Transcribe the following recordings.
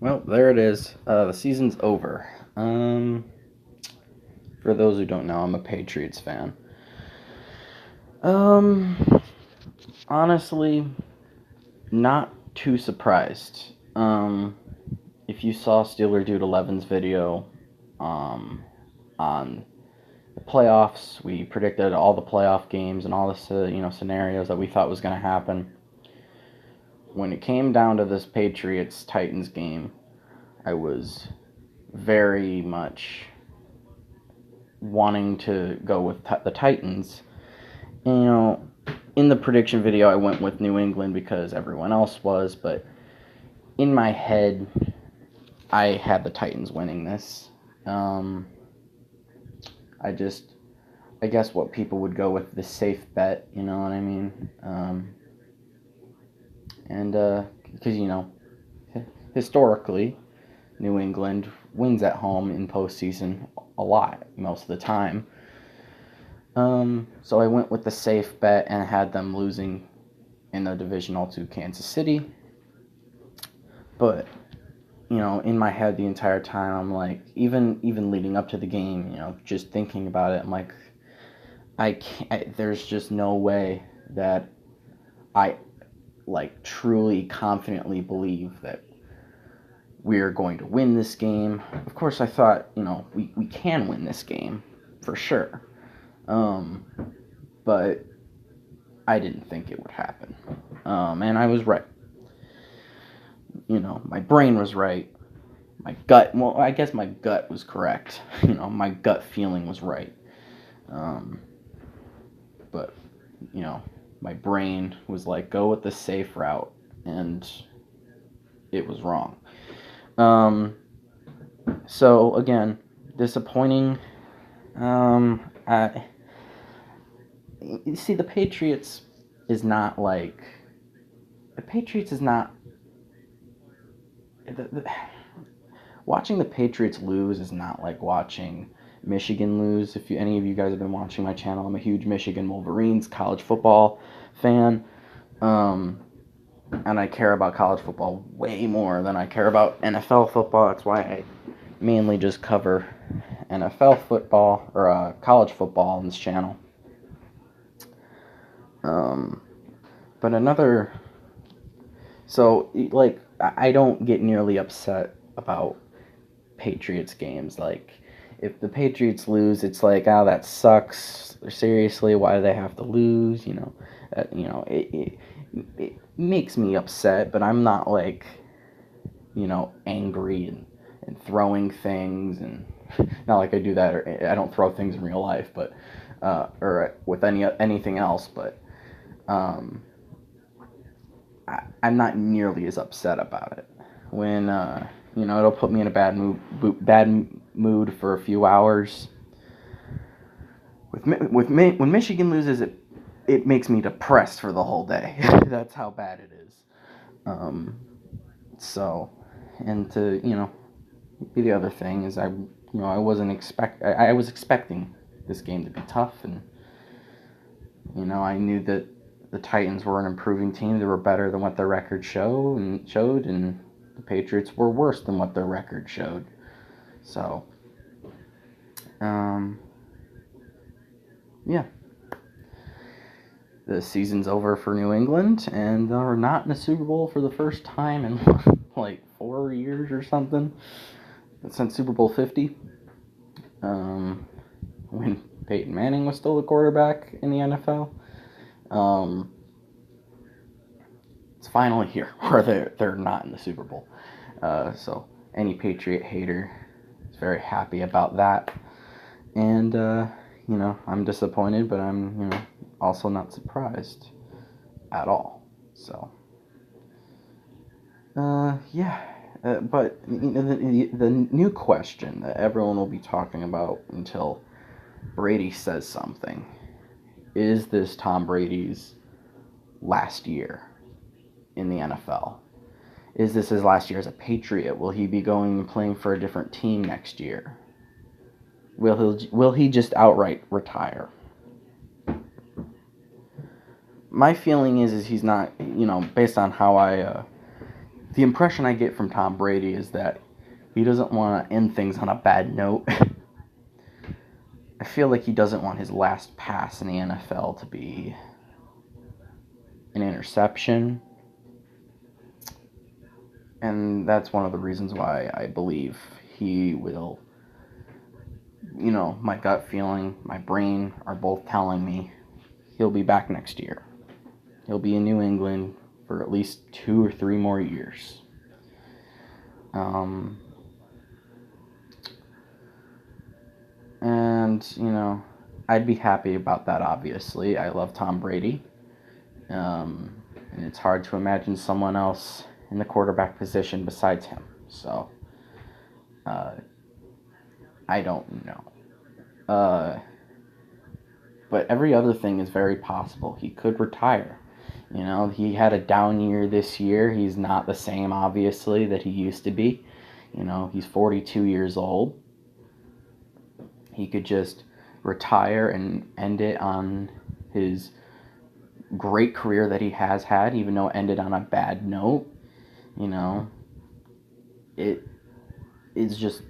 Well, there it is. The season's over. For those who don't know, I'm a Patriots fan. Um, Honestly, not too surprised. If you saw Steeler Dude 11's video, on the playoffs, we predicted all the playoff games and all the scenarios that we thought was going to happen. When it came down to this Patriots Titans game, I was very much wanting to go with the Titans. In the prediction video, I went with New England because everyone else was, but in my head, I had the Titans winning this. I guess what people would go with the safe bet, you know what I mean? Because, historically, New England wins at home in postseason a lot, most of the time. So I went with the safe bet and had them losing in the divisional to Kansas City. But, in my head the entire time, I'm like, even leading up to the game, just thinking about it, I'm like, there's just no way that I, truly confidently believe that we're going to win this game. Of course, I thought, we can win this game for sure. But I didn't think it would happen. And I was right. My brain was right. My gut, well, I guess my gut was correct. My gut feeling was right. But, my brain was like, go with the safe route. And it was wrong. So, again, disappointing. You see, the Patriots is not like... The Patriots is not... Watching the Patriots lose is not like watching Michigan lose. If any of you guys have been watching my channel, I'm a huge Michigan Wolverines college football fan. And I care about college football way more than I care about NFL football. That's why I mainly just cover NFL football or college football on this channel. But another... So, like, I don't get nearly upset about Patriots games. Like, if the Patriots lose, it's like, oh, that sucks. Seriously, why do they have to lose? It makes me upset, but I'm not like, angry and throwing things, and not like I do that, or I don't throw things in real life, but or with anything else, but I'm not nearly as upset about it. When it'll put me in a bad mood for a few hours. When Michigan loses, it makes me depressed for the whole day. That's how bad it is. So, and to the other thing is I was expecting this game to be tough, and I knew that the Titans were an improving team. They were better than what their record showed, and the Patriots were worse than what their record showed. So, yeah. The season's over for New England, and they're not in the Super Bowl for the first time in like 4 years or something. Since Super Bowl 50. When Peyton Manning was still the quarterback in the NFL. It's finally here where they're not in the Super Bowl. So any Patriot hater is very happy about that. And, I'm disappointed, but I'm, also not surprised at all. So, yeah. But the new question that everyone will be talking about until Brady says something: is this Tom Brady's last year in the NFL? Is this his last year as a Patriot? Will he be going and playing for a different team next year? Will he just outright retire? My feeling is he's not, based on how I the impression I get from Tom Brady is that he doesn't want to end things on a bad note. I feel like he doesn't want his last pass in the NFL to be an interception. And that's one of the reasons why I believe he will, my gut feeling, my brain are both telling me he'll be back next year. He'll be in New England for at least 2 or 3 more years. And, I'd be happy about that, obviously. I love Tom Brady. And it's hard to imagine someone else in the quarterback position besides him. So, I don't know. But every other thing is very possible. He could retire. He had a down year this year. He's not the same, obviously, that he used to be. He's 42 years old. He could just retire and end it on his great career that he has had, even though it ended on a bad note. It is just,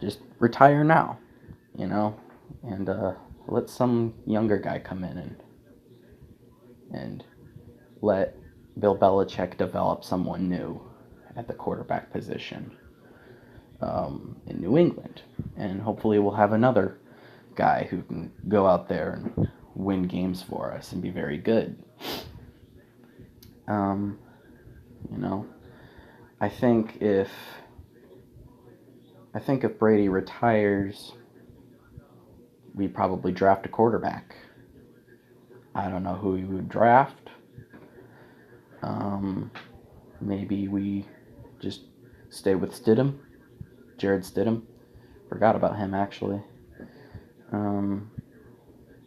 just retire now, and let some younger guy come in and let Bill Belichick develop someone new at the quarterback position in New England. And hopefully we'll have another guy who can go out there and win games for us and be very good. I think if Brady retires, we probably draft a quarterback. I don't know who we would draft. Maybe we just stay with Stidham, Jared Stidham. Forgot about him, actually.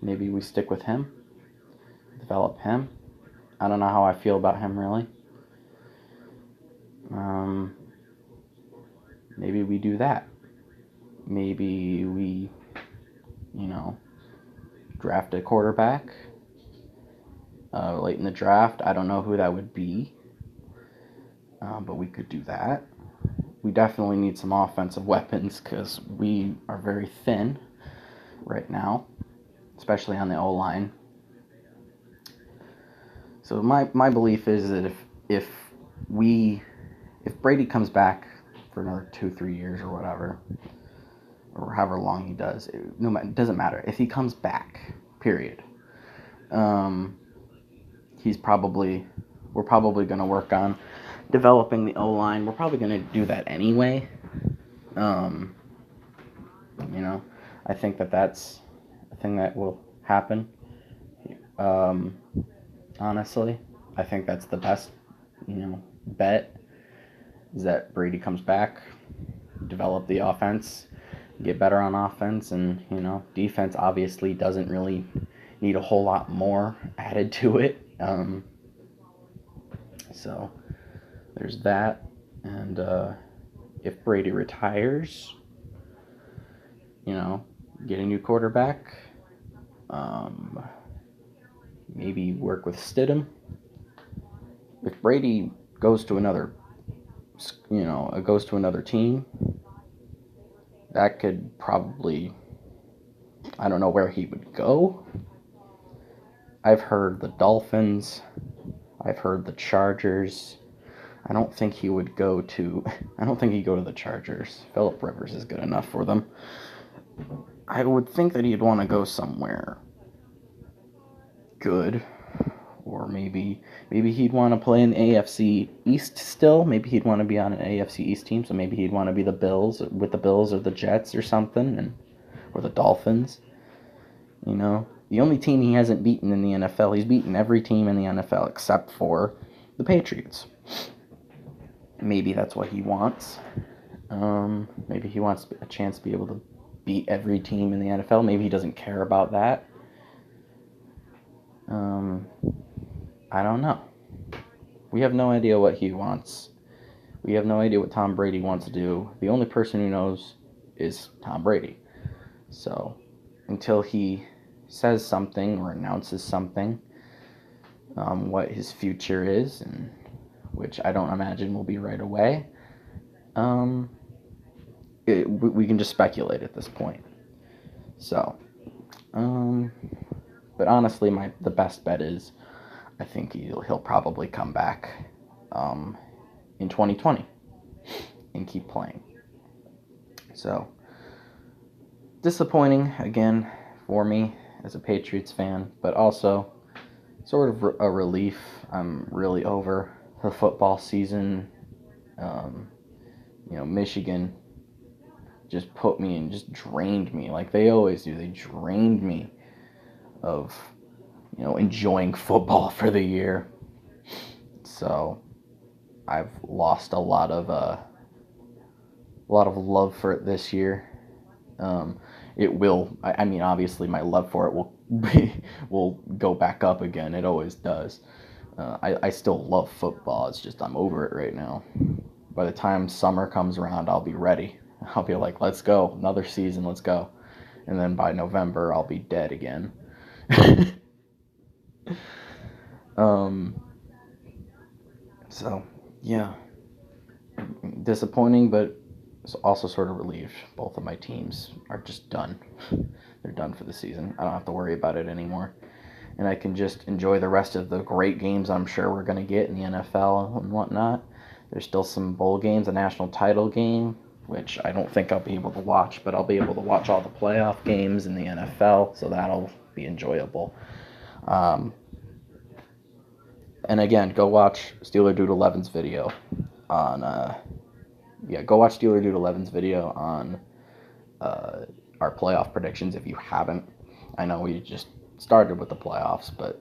Maybe we stick with him, develop him. I don't know how I feel about him, really. Maybe we do that. Maybe we, draft a quarterback late in the draft. I don't know who that would be, but we could do that. We definitely need some offensive weapons because we are very thin right now, especially on the O-line. So my belief is that if Brady comes back for another 2-3 years or whatever, or however long he does, it doesn't matter. If he comes back, period, we're probably going to work on developing the O-line. We're probably going to do that anyway. I think that's a thing that will happen. Honestly, I think that's the best, bet, is that Brady comes back, develop the offense, get better on offense, and, defense obviously doesn't really need a whole lot more added to it. So there's that. And if Brady retires, get a new quarterback. Maybe work with Stidham. If Brady goes to another team, that could probably, I don't know where he would go. I've heard the Dolphins. I've heard the Chargers. I don't think he'd go to the Chargers. Phillip Rivers is good enough for them. I would think that he'd want to go somewhere good, or maybe he'd want to play in the AFC East still. Maybe he'd want to be on an AFC East team, so maybe he'd want to be the Bills or the Jets or something, or the Dolphins. The only team he hasn't beaten in the NFL, he's beaten every team in the NFL except for the Patriots. Maybe that's what he wants. Maybe he wants a chance to be able to beat every team in the NFL. Maybe he doesn't care about that. I don't know. We have no idea what he wants. We have no idea what Tom Brady wants to do. The only person who knows is Tom Brady. So, until he says something or announces something, what his future is and which I don't imagine will be right away. We can just speculate at this point. So, but honestly, the best bet is I think he'll probably come back in 2020 and keep playing. So, disappointing again for me as a Patriots fan, but also sort of a relief. I'm really over the football season. Michigan just put me and just drained me like they always do. They drained me of enjoying football for the year. So I've lost a lot of love for it this year. It will. I mean, obviously, my love for it will go back up again. It always does. I still love football. It's just I'm over it right now. By the time summer comes around, I'll be ready. I'll be like, let's go, another season, let's go. And then by November, I'll be dead again. So yeah, disappointing, but also sort of relieved. Both of my teams are just done. They're done for the season. I don't have to worry about it anymore. And I can just enjoy the rest of the great games I'm sure we're going to get in the NFL and whatnot. There's still some bowl games, a national title game, which I don't think I'll be able to watch, but I'll be able to watch all the playoff games in the NFL, so that'll be enjoyable. And again, go watch Steeler Dude 11's video on go watch Steeler Dude 11's video on our playoff predictions if you haven't. I know we just started with the playoffs, but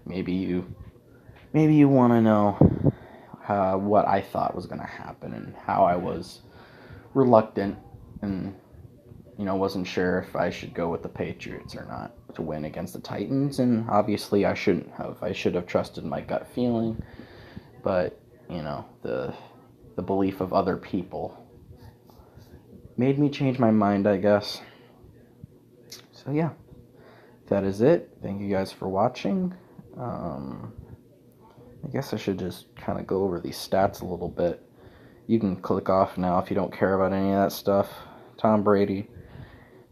maybe you want to know what I thought was going to happen and how I was reluctant and wasn't sure if I should go with the Patriots or not to win against the Titans, and obviously I shouldn't have. I should have trusted my gut feeling, but the belief of other people made me change my mind, I guess. So yeah, that is it. Thank you guys for watching. I guess I should just kind of go over these stats a little bit. You can click off now if you don't care about any of that stuff. Tom Brady,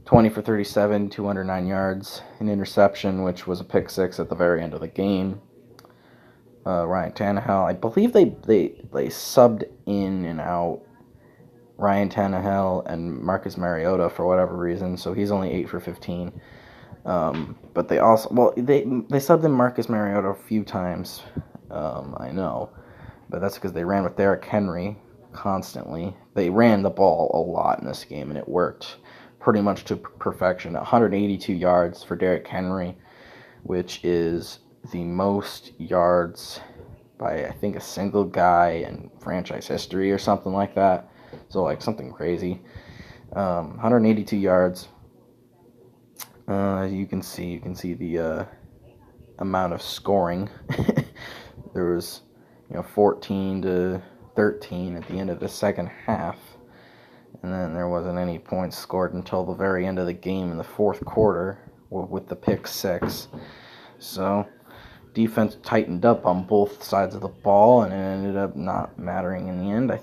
20 for 37, 209 yards, an interception, which was a pick six at the very end of the game. Ryan Tannehill, I believe they subbed in and out Ryan Tannehill and Marcus Mariota for whatever reason, so he's only 8 for 15. But they also, they subbed in Marcus Mariota a few times, I know, but that's because they ran with Derrick Henry constantly. They ran the ball a lot in this game, and it worked pretty much to perfection. 182 yards for Derrick Henry, which is the most yards by, I think, a single guy in franchise history or something like that. So, like, something crazy. 182 yards. You can see the amount of scoring. There was 14 to 13 at the end of the second half, and then there wasn't any points scored until the very end of the game in the fourth quarter with the pick six. So defense tightened up on both sides of the ball, and it ended up not mattering in the end. I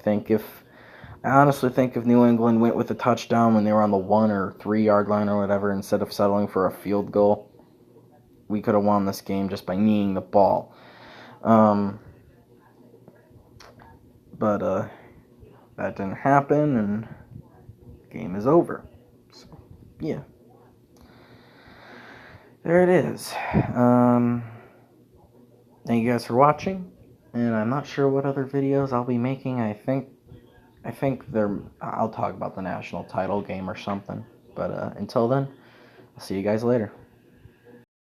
honestly think if New England went with a touchdown when they were on the 1 or 3 yard line or whatever, instead of settling for a field goal, we could have won this game just by kneeing the ball. But that didn't happen, and the game is over. So, yeah. There it is. Thank you guys for watching, and I'm not sure what other videos I'll be making. I think I'll talk about the national title game or something. But until then, I'll see you guys later.